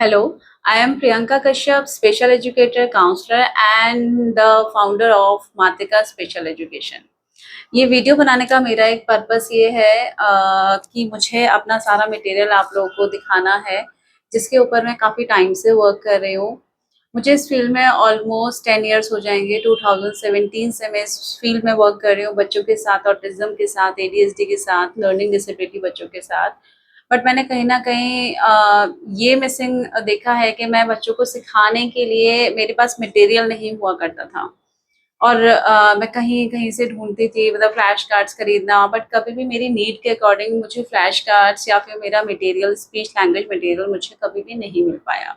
Hello, I am Priyanka Kashyap, special educator, counselor and the founder of Matika Special Education. ये video बनाने का मेरा एक purpose ये है कि मुझे अपना सारा मटेरियल आप लोगों को दिखाना है, जिसके ऊपर मैं काफ़ी टाइम से वर्क कर रही हूँ। मुझे इस फील्ड में ऑलमोस्ट 10 इयर्स हो जाएंगे। 2017 से मैं इस फील्ड में वर्क कर रही हूँ, बच्चों के साथ, ऑटिज्म के साथ, एडीएचडी के साथ, लर्निंग डिसेबिलिटी बच्चों के साथ। बट मैंने कहीं न कहीं ये मिसिंग देखा है कि मैं बच्चों को सिखाने के लिए मेरे पास मटेरियल नहीं हुआ करता था। और मैं कहीं-कहीं से ढूँढती थी, मतलब फ्लैश कार्ड्स खरीदना, बट कभी भी मेरी नीड के अकॉर्डिंग मुझे फ्लैश कार्ड्स या फिर मेरा मटेरियल, स्पीच लैंग्वेज मटेरियल मुझे कभी भी नहीं मिल पाया।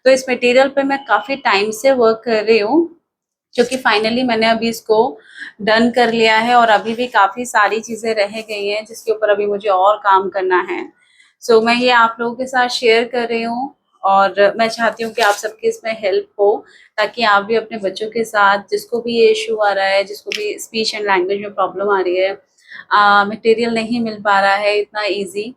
तो इस मटेरियल पे मैं काफ़ी टाइम से वर्क कर रही हूँ, क्योंकि फाइनली मैंने अभी इसको डन कर लिया है और अभी भी काफ़ी सारी चीज़ें रह गई हैं, जिसके ऊपर अभी मुझे और काम करना है। सो मैं ये आप लोगों के साथ शेयर कर रही हूँ और मैं चाहती हूँ कि आप सबकी इसमें हेल्प हो, ताकि आप भी अपने बच्चों के साथ, जिसको भी ये इश्यू आ रहा है, जिसको भी स्पीच एंड लैंग्वेज में प्रॉब्लम आ रही है, मटेरियल नहीं मिल पा रहा है इतना ईज़ी,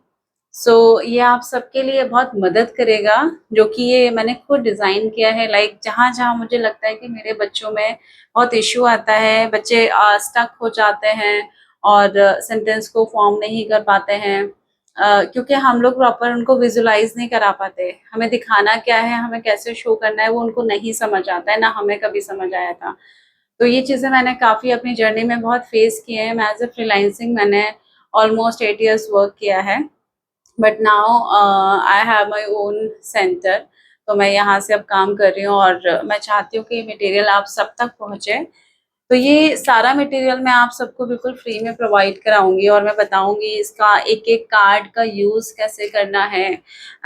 सो ये आप सबके लिए बहुत मदद करेगा, जो कि ये मैंने खुद डिज़ाइन किया है। लाइक जहाँ-जहाँ मुझे लगता है कि मेरे बच्चों में बहुत इश्यू आता है, बच्चे स्टक हो जाते हैं और सेंटेंस को फॉर्म नहीं कर पाते हैं, क्योंकि हम लोग प्रॉपर उनको विजुलाइज़ नहीं करा पाते। हमें दिखाना क्या है, हमें कैसे शो करना है, वो उनको नहीं समझ आता है, ना हमें कभी समझ आया था। तो ये चीज़ें मैंने काफ़ी अपनी जर्नी में बहुत फेस की हैं। मैं एज़ अ फ्रीलांसिंग मैंने ऑलमोस्ट 8 इयर्स वर्क किया है। But now I have my own centre, तो मैं यहाँ से अब काम कर रही हूँ और मैं चाहती हूँ कि ये मटेरियल आप सब तक पहुँचे। तो ये सारा मटेरियल मैं आप सबको बिल्कुल फ्री में प्रोवाइड कराऊँगी और मैं बताऊँगी इसका एक-एक कार्ड का यूज़ कैसे करना है,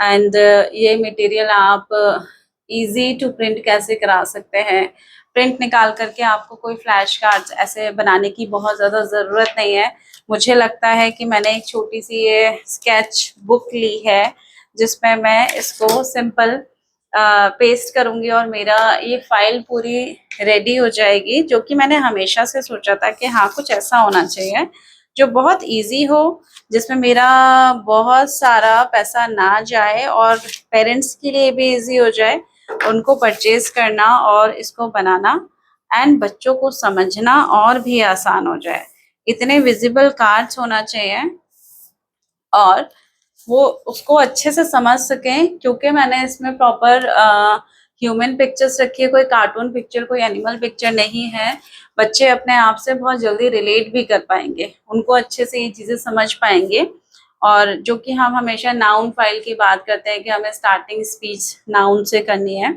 एंड ये मटेरियल आप ईज़ी टू प्रिंट कैसे करा सकते हैं। प्रिंट निकाल कर के आपको कोई फ्लैश कार्ड्स ऐसे बनाने की बहुत ज़्यादा ज़रूरत नहीं है। मुझे लगता है कि मैंने एक छोटी-सी ये स्केच बुक ली है, जिसमें मैं इसको सिंपल पेस्ट करूँगी और मेरा ये फ़ाइल पूरी रेडी हो जाएगी, जो कि मैंने हमेशा से सोचा था कि हाँ, कुछ ऐसा होना चाहिए, जो बहुत ईज़ी हो, जिसमें मेरा बहुत सारा पैसा ना जाए और पेरेंट्स के लिए भी ईज़ी हो जाए, उनको परचेज़ करना और इसको बनाना, एंड बच्चों को समझना और भी आसान हो जाए। इतने विज़िबल कार्ड्स होना चाहिए और वो उसको अच्छे से समझ सकें, क्योंकि मैंने इसमें प्रॉपर ह्यूमन पिक्चर्स रखी है, कोई कार्टून पिक्चर, कोई एनिमल पिक्चर नहीं है। बच्चे अपने आप से बहुत जल्दी रिलेट भी कर पाएँगे, उनको अच्छे से ये चीज़ें समझ पाएँगे। और जो कि हम हमेशा नाउन फ़ाइल की बात करते हैं कि हमें स्टार्टिंग स्पीच नाउन से करनी है।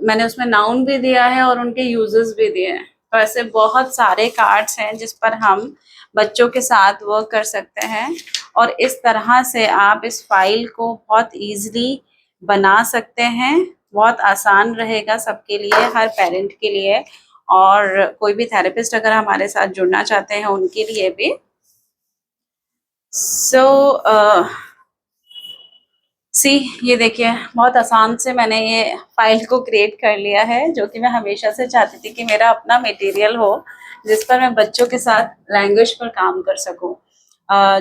मैंने उसमें नाउन भी दिया है और उनके यूज़ेस भी दिए हैं। तो ऐसे बहुत सारे कार्ड्स हैं जिस पर हम बच्चों के साथ वर्क कर सकते हैं और इस तरह से आप इस फ़ाइल को बहुत ईज़िली बना सकते हैं। बहुत आसान रहेगा सबके लिए, हर पेरेंट के लिए, और कोई भी थेरेपिस्ट अगर हमारे साथ जुड़ना चाहते हैं उनके लिए भी। सो सी ये देखिए, बहुत आसान से मैंने ये फ़ाइल को क्रिएट कर लिया है, जो कि मैं हमेशा से चाहती थी कि मेरा अपना मटेरियल हो, जिस पर मैं बच्चों के साथ लैंग्वेज पर काम कर सकूँ।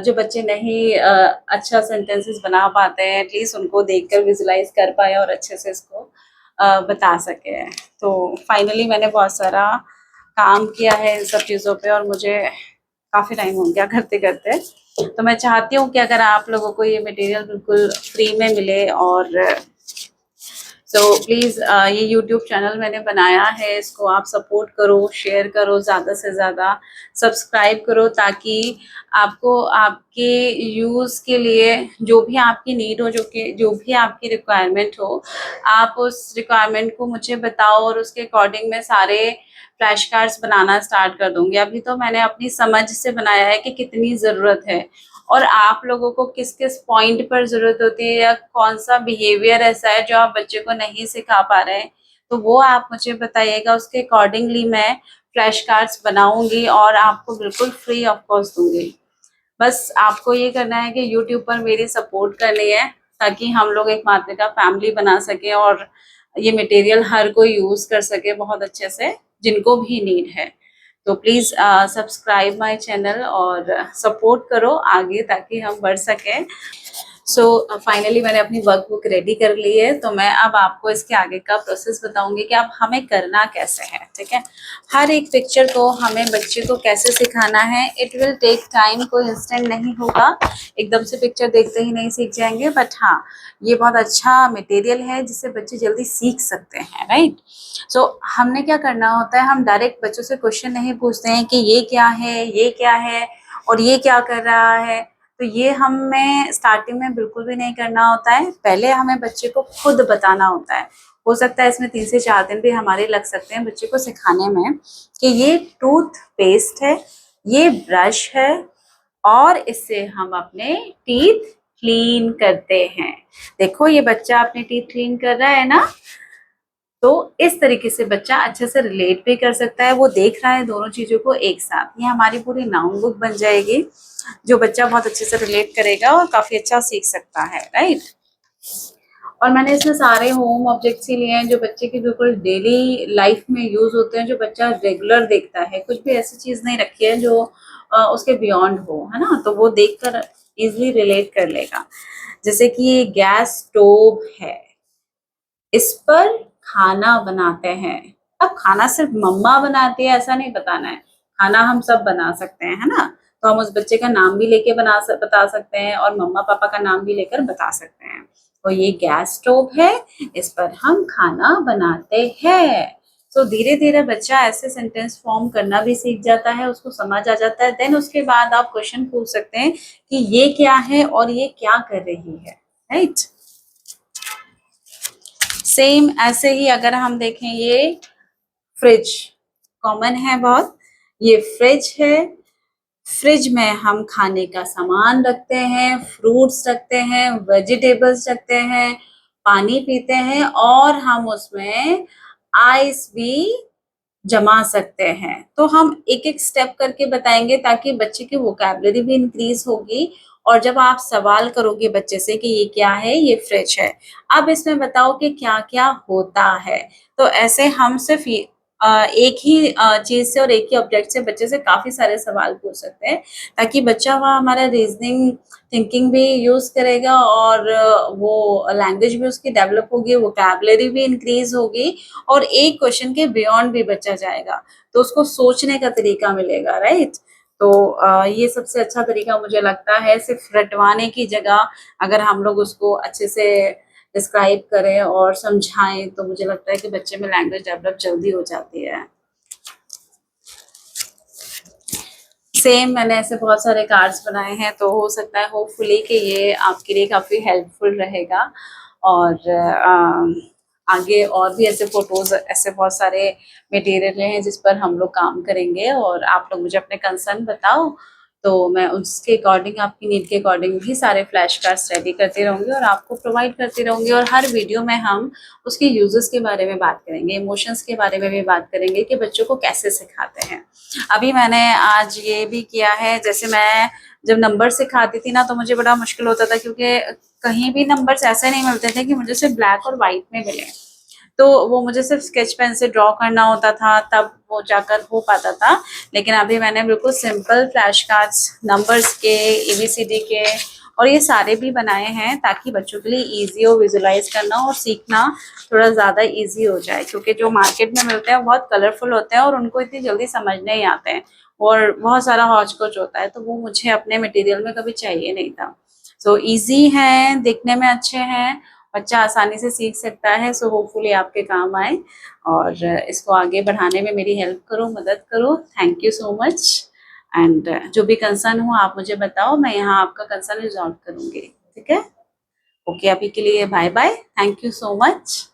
जो बच्चे नहीं अच्छा सेंटेंसेस बना पाते हैं, एटलीस्ट उनको देखकर विजुलाइज़ कर पाएँ और अच्छे से इसको बता सकें। तो फाइनली मैंने बहुत सारा काम किया है इन सब चीज़ों पे और मुझे काफ़ी टाइम हो गया करते-करते। तो मैं चाहती हूँ कि अगर आप लोगों को ये मटेरियल बिल्कुल फ्री में मिले, और सो प्लीज़ ये यूट्यूब चैनल मैंने बनाया है, इसको आप सपोर्ट करो, शेयर करो, ज़्यादा से ज़्यादा सब्सक्राइब करो, ताकि आपको आपके यूज़ के लिए जो भी आपकी नीड हो, जो भी आपकी रिक्वायरमेंट हो, आप उस रिक्वायरमेंट को मुझे बताओ और उसके अकॉर्डिंग मैं सारे फ्लैश कार्ड्स बनाना स्टार्ट कर दूँगी। अभी तो मैंने अपनी समझ से बनाया है कि कितनी ज़रूरत है और आप लोगों को किस-किस पॉइंट पर ज़रूरत होती है, या कौन-सा बिहेवियर ऐसा है जो आप बच्चे को नहीं सिखा पा रहे हैं, तो वो आप मुझे बताइएगा। उसके अकॉर्डिंगली मैं फ्लैश कार्ड्स बनाऊँगी और आपको बिल्कुल फ्री ऑफ कॉस्ट दूँगी। बस आपको ये करना है कि यूट्यूब पर मेरी सपोर्ट करनी है, ताकि हम लोग एक मातृका फैमिली बना सकें और ये मटेरियल हर कोई यूज़ कर सके बहुत अच्छे से, जिनको भी नीड है। तो प्लीज़ सब्सक्राइब माय चैनल और सपोर्ट करो आगे, ताकि हम बढ़ सकें। सो फाइनली मैंने अपनी वर्कबुक रेडी कर ली है, तो मैं अब आपको इसके आगे का प्रोसेस बताऊंगी कि अब हमें करना कैसे है। ठीक है, हर एक पिक्चर को हमें बच्चे को कैसे सिखाना है। इट विल टेक टाइम, कोई इंस्टेंट नहीं होगा, एकदम से पिक्चर देखते ही नहीं सीख जाएंगे। बट हाँ, ये बहुत अच्छा मटेरियल है जिससे बच्चे जल्दी सीख सकते हैं, राइट। सो हमने क्या करना होता है, हम डायरेक्ट बच्चों से क्वेश्चन नहीं पूछते हैं कि ये क्या है, ये क्या है और ये क्या कर रहा है। तो ये हमें स्टार्टिंग में बिल्कुल भी नहीं करना होता है। पहले हमें बच्चे को खुद बताना होता है। हो सकता है इसमें 3 से 4 दिन भी हमारे लग सकते हैं बच्चे को सिखाने में कि ये टूथ पेस्ट है, ये ब्रश है और इससे हम अपने टीथ क्लीन करते हैं। देखो ये बच्चा अपने टीथ क्लीन कर रहा है ना, तो इस तरीके से बच्चा अच्छे से रिलेट भी कर सकता है। वो देख रहा है दोनों चीजों को एक साथ। ये हमारी पूरी नाउन बुक बन जाएगी जो बच्चा बहुत अच्छे से रिलेट करेगा और काफी अच्छा सीख सकता है, राइट। और मैंने इसमें सारे होम ऑब्जेक्ट्स ही लिए हैं जो बच्चे की बिल्कुल डेली लाइफ में यूज होते हैं, जो बच्चा रेगुलर देखता है। कुछ भी ऐसी चीज नहीं रखी है जो उसके बियॉन्ड हो, है ना, तो वो देखकर इजिली रिलेट कर लेगा। जैसे कि ये गैस स्टोव है, इस पर खाना बनाते हैं। अब खाना सिर्फ मम्मा बनाती है ऐसा नहीं बताना है, खाना हम सब बना सकते हैं, है ना। तो हम उस बच्चे का नाम भी लेके बता सकते हैं और मम्मा पापा का नाम भी लेकर बता सकते हैं। तो ये गैस स्टोव है, इस पर हम खाना बनाते हैं। तो धीरे धीरे बच्चा ऐसे सेंटेंस फॉर्म करना भी सीख जाता है, उसको समझ आ जाता है। देन उसके बाद आप क्वेश्चन पूछ सकते हैं कि ये क्या है और ये क्या कर रही है, राइट। सेम ऐसे ही अगर हम देखें, ये फ्रिज कॉमन है बहुत। ये फ्रिज है, फ्रिज में हम खाने का सामान रखते हैं, फ्रूट्स रखते हैं, वेजिटेबल्स रखते हैं, पानी पीते हैं और हम उसमें आइस भी जमा सकते हैं। तो हम एक एक स्टेप करके बताएंगे ताकि बच्चे की वोकैबुलरी भी इंक्रीज होगी। और जब आप सवाल करोगे बच्चे से कि ये क्या है, ये फ्रिज है, अब इसमें बताओ कि क्या क्या होता है। तो ऐसे हम सिर्फ एक ही चीज से और एक ही ऑब्जेक्ट से बच्चे से काफी सारे सवाल पूछ सकते हैं, ताकि बच्चा वहाँ हमारा रीजनिंग थिंकिंग भी यूज करेगा और वो लैंग्वेज भी उसकी डेवलप होगी, वोकैबुलरी भी इंक्रीज होगी और एक क्वेश्चन के बियॉन्ड भी बच्चा जाएगा, तो उसको सोचने का तरीका मिलेगा, राइट। तो ये सबसे अच्छा तरीका मुझे लगता है। सिर्फ रटवाने की जगह अगर हम लोग उसको अच्छे से डिस्क्राइब करें और समझाएं तो मुझे लगता है कि बच्चे में लैंग्वेज डेवलप जल्दी हो जाती है। सेम मैंने ऐसे बहुत सारे कार्ड्स बनाए हैं, तो हो सकता है होपफुली कि ये आपके लिए काफ़ी हेल्पफुल रहेगा। और आगे और भी ऐसे फोटोज, ऐसे बहुत सारे मटेरियल हैं जिस पर हम लोग काम करेंगे और आप लोग मुझे अपने कंसर्न बताओ, तो मैं उसके अकॉर्डिंग, आपकी नीड के अकॉर्डिंग भी सारे फ्लैश कार्ड्स रेडी करती रहूँगी और आपको प्रोवाइड करती रहूँगी। और हर वीडियो में हम उसके यूजेस के बारे में बात करेंगे, इमोशंस के बारे में भी बात करेंगे कि बच्चों को कैसे सिखाते हैं। अभी मैंने आज ये भी किया है, जैसे मैं जब नंबर सिखाती थी ना तो मुझे बड़ा मुश्किल होता था, क्योंकि कहीं भी नंबर्स ऐसे नहीं मिलते थे कि मुझे सिर्फ ब्लैक और व्हाइट में मिले। तो वो मुझे सिर्फ स्केच पेन से ड्रॉ करना होता था, तब वो जाकर हो पाता था। लेकिन अभी मैंने बिल्कुल सिंपल फ्लैश कार्ड्स नंबर्स के, एबीसीडी के और ये सारे भी बनाए हैं ताकि बच्चों के लिए इजी हो विजुलाइज करना और सीखना थोड़ा ज़्यादा इजी हो जाए। क्योंकि जो मार्केट में मिलते हैं बहुत कलरफुल होते हैं और उनको इतनी जल्दी समझ नहीं आते हैं और बहुत सारा हौच-पौच होता है, तो वो मुझे अपने मटेरियल में कभी चाहिए नहीं था। सो ईजी हैं, दिखने में अच्छे हैं, बच्चा आसानी से सीख सकता है। सो होपफुली आपके काम आए और इसको आगे बढ़ाने में मेरी हेल्प करो, मदद करो। Thank you so much. And जो भी कंसर्न हो आप मुझे बताओ, मैं यहाँ आपका कंसर्न रिजॉल्व करूँगी। ठीक है, ओके, अभी के लिए bye bye, thank you so much.